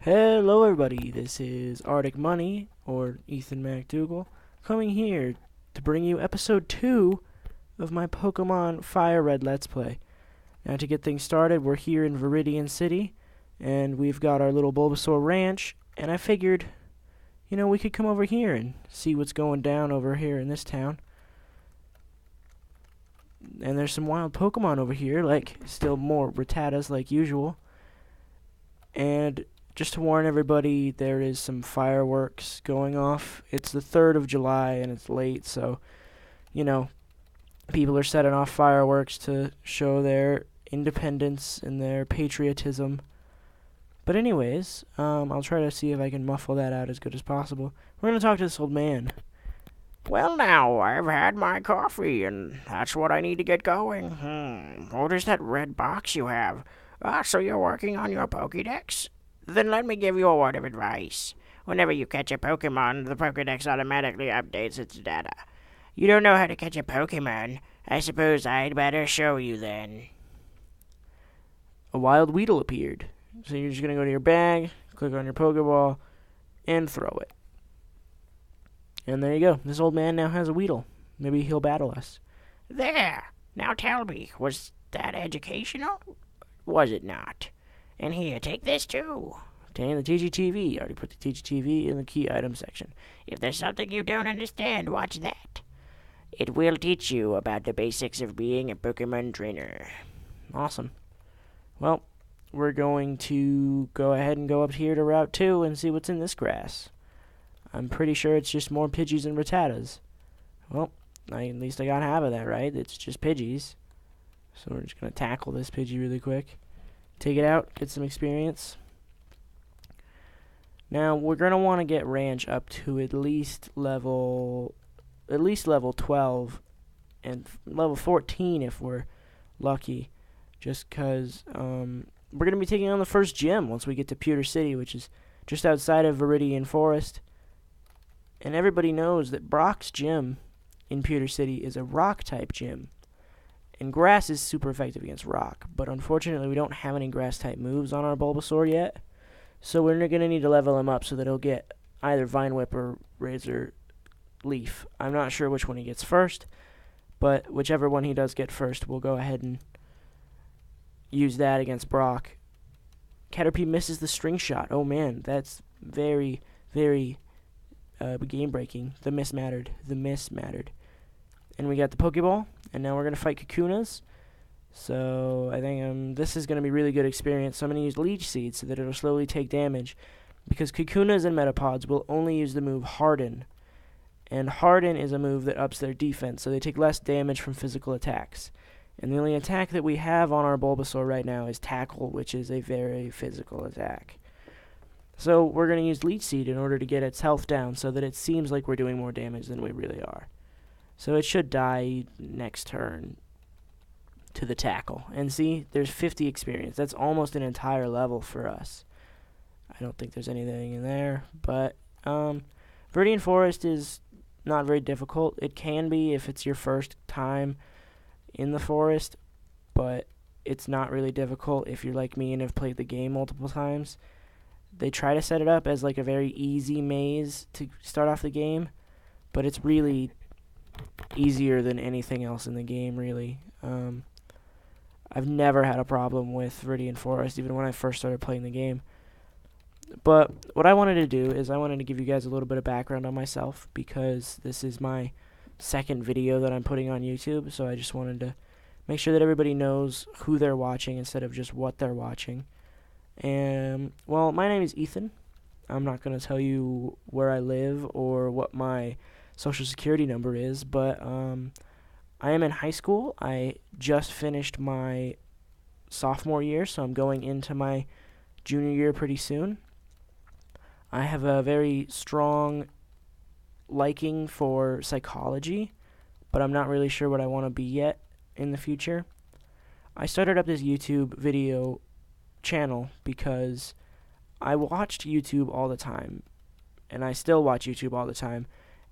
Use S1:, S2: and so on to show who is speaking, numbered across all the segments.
S1: Hello everybody, this is Artic Money, or Ethan MacDougall, coming here to bring you episode 2 of my Pokemon Fire Red Let's Play. Now to get things started, we're here in Viridian City, and we've got our little Bulbasaur ranch, and I figured, we could come over here and see what's going down over here in this town. And there's some wild Pokemon over here, like still more Rattatas like usual. And just to warn everybody, there is some fireworks going off. It's the 3rd of July and it's late, so, people are setting off fireworks to show their independence and their patriotism. But anyways, I'll try to see if I can muffle that out as good as possible. We're going to talk to this old man.
S2: Well, now, I've had my coffee, and that's what I need to get going. What is that red box you have? So you're working on your Pokédex? Then let me give you a word of advice. Whenever you catch a Pokemon, the Pokédex automatically updates its data. You don't know how to catch a Pokemon? I suppose I'd better show you then.
S1: A wild Weedle appeared. So you're just going to go to your bag, click on your Pokeball, and throw it. And there you go. This old man now has a Weedle. Maybe he'll battle us.
S2: There! Now tell me, was that educational? Was it not? And here, take this too.
S1: Obtain the TGTV. I already put the TGTV in the key item section.
S2: If there's something you don't understand, watch that. It will teach you about the basics of being a Pokemon trainer.
S1: Awesome. Well, we're going to go ahead and go up here to Route 2 and see what's in this grass. I'm pretty sure it's just more Pidgeys and Rattatas. Well, at least I got half of that right. It's just Pidgeys. So we're just going to tackle this Pidgey really quick. Take it out, get some experience. Now, we're going to want to get Ranch up to at least level 12 and level 14 if we're lucky. Just because we're going to be taking on the first gym once we get to Pewter City, which is just outside of Viridian Forest. And everybody knows that Brock's gym in Pewter City is a rock-type gym. And grass is super effective against rock. But unfortunately, we don't have any grass-type moves on our Bulbasaur yet. So we're going to need to level him up so that he'll get either Vine Whip or Razor Leaf. I'm not sure which one he gets first. But whichever one he does get first, we'll go ahead and use that against Brock. Caterpie misses the string shot. Oh man, that's very, very game-breaking. The miss mattered. And we got the Pokeball, and now we're going to fight Kakunas. So I think this is going to be really good experience. So I'm going to use Leech Seed so that it'll slowly take damage. Because Kakunas and Metapods will only use the move Harden. And Harden is a move that ups their defense, so they take less damage from physical attacks. And the only attack that we have on our Bulbasaur right now is Tackle, which is a very physical attack. So we're going to use Leech Seed in order to get its health down so that it seems like we're doing more damage than we really are. So it should die next turn to the Tackle. And see, there's 50 experience. That's almost an entire level for us. I don't think there's anything in there. But Viridian Forest is not very difficult. It can be if it's your first time in the forest, but it's not really difficult if you're like me and have played the game multiple times. They try to set it up as like a very easy maze to start off the game, but it's really easier than anything else in the game, really. I've never had a problem with Viridian Forest, even when I first started playing the game. But what I wanted to do is I wanted to give you guys a little bit of background on myself, because this is my second video that I'm putting on YouTube, so I just wanted to make sure that everybody knows who they're watching instead of just what they're watching. And, well, my name is Ethan. I'm not going to tell you where I live or what my social security number is, but I am in high school. I just finished my sophomore year, so I'm going into my junior year pretty soon. I have a very strong liking for psychology, but I'm not really sure what I want to be yet in the future. I started up this YouTube video channel because I watched YouTube all the time, and I still watch YouTube all the time,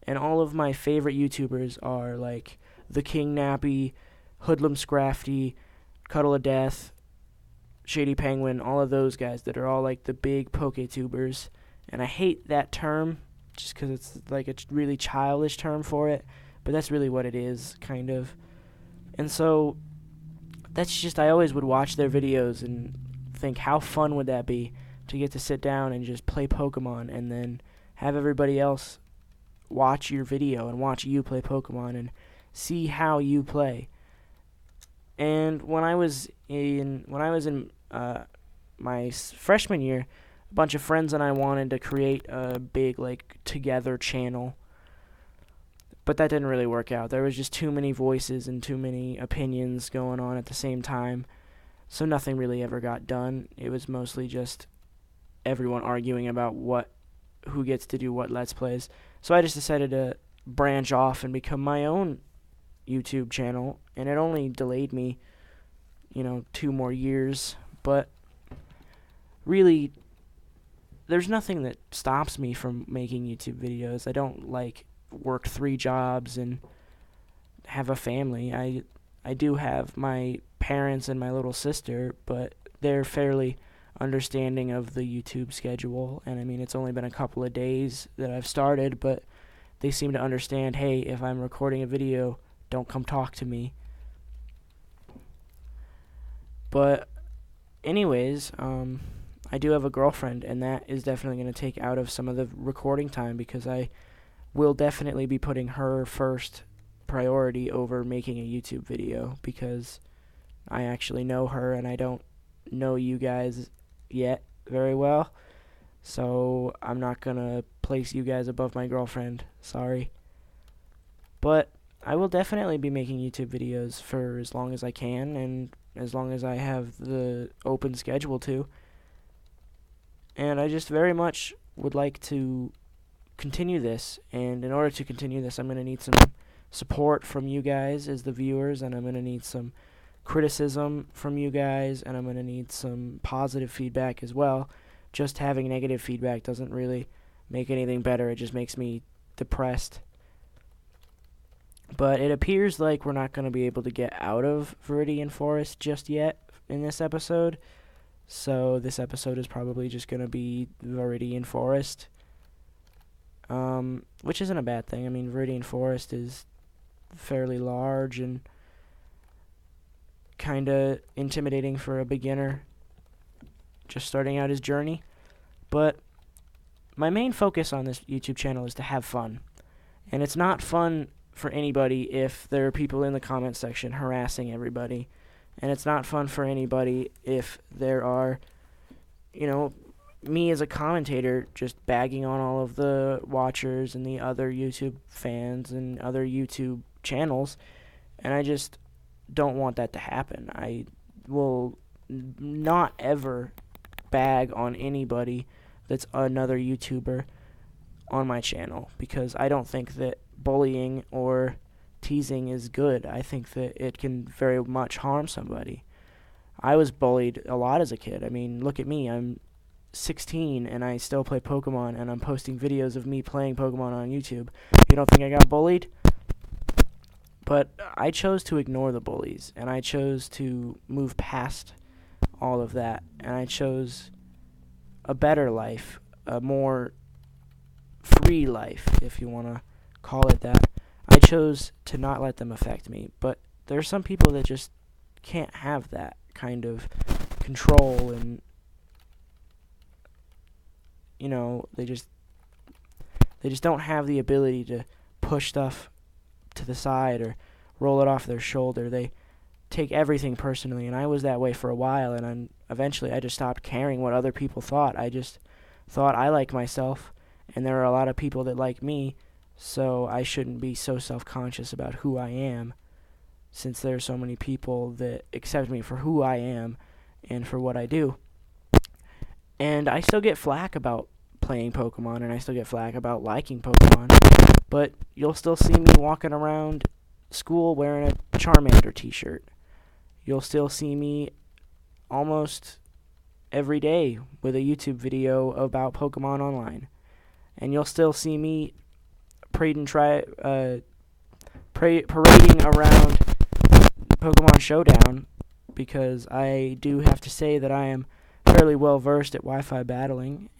S1: and all of my favorite YouTubers are like The King Nappy, Hoodlum Scrafty, cuddleofdeath, ShadyPenguinn, all of those guys that are all like the big PokeTubers. And I hate that term just because it's like a really childish term for it, but that's really what it is, kind of. And so that's just, I always would watch their videos and think, how fun would that be to get to sit down and just play Pokemon and then have everybody else watch your video and watch you play Pokemon and see how you play. And when I was in my freshman year, a bunch of friends and I wanted to create a big like together channel, but that didn't really work out. There was just too many voices and too many opinions going on at the same time, so nothing really ever got done. It was mostly just everyone arguing about who gets to do what Let's Plays. So I just decided to branch off and become my own YouTube channel, and it only delayed me, 2 more years, but really, there's nothing that stops me from making YouTube videos. I don't work 3 jobs and have a family. I do have my parents and my little sister, but they're fairly understanding of the YouTube schedule, and I mean, it's only been a couple of days that I've started, but they seem to understand, hey, if I'm recording a video, don't come talk to me. But anyways, I do have a girlfriend, and that is definitely going to take out of some of the recording time, because I will definitely be putting her first priority over making a YouTube video, because I actually know her and I don't know you guys yet very well, so I'm not going to place you guys above my girlfriend, sorry. But I will definitely be making YouTube videos for as long as I can, and as long as I have the open schedule to. And I just very much would like to continue this, and in order to continue this, I'm going to need some support from you guys as the viewers, and I'm going to need some criticism from you guys, and I'm going to need some positive feedback as well. Just having negative feedback doesn't really make anything better. It just makes me depressed. But it appears like we're not going to be able to get out of Viridian Forest just yet in this episode. So this episode is probably just going to be Viridian Forest, which isn't a bad thing. I mean, Viridian Forest is fairly large and kind of intimidating for a beginner just starting out his journey. But my main focus on this YouTube channel is to have fun. And it's not fun for anybody if there are people in the comment section harassing everybody. And it's not fun for anybody if there are, me as a commentator just bagging on all of the watchers and the other YouTube fans and other YouTube channels. And I just don't want that to happen. I will not ever bag on anybody that's another YouTuber on my channel, because I don't think that bullying or teasing is good. I think that it can very much harm somebody. I was bullied a lot as a kid. I mean, look at me. I'm 16 and I still play Pokemon, and I'm posting videos of me playing Pokemon on YouTube. You don't think I got bullied? But I chose to ignore the bullies, and I chose to move past all of that, and I chose a better life, a more free life, if you want to call it that. I chose to not let them affect me, but there are some people that just can't have that kind of control, and they just don't have the ability to push stuff to the side or roll it off their shoulder. They take everything personally, and I was that way for a while, and eventually I just stopped caring what other people thought. I just thought I like myself, and there are a lot of people that like me, so I shouldn't be so self-conscious about who I am, since there are so many people that accept me for who I am and for what I do. And I still get flack about playing Pokemon, and I still get flack about liking Pokemon, but you'll still see me walking around school wearing a Charmander t-shirt. You'll still see me almost every day with a YouTube video about Pokemon Online. And you'll still see me parading around Pokemon Showdown because I do have to say that I am fairly well versed at Wi-Fi battling,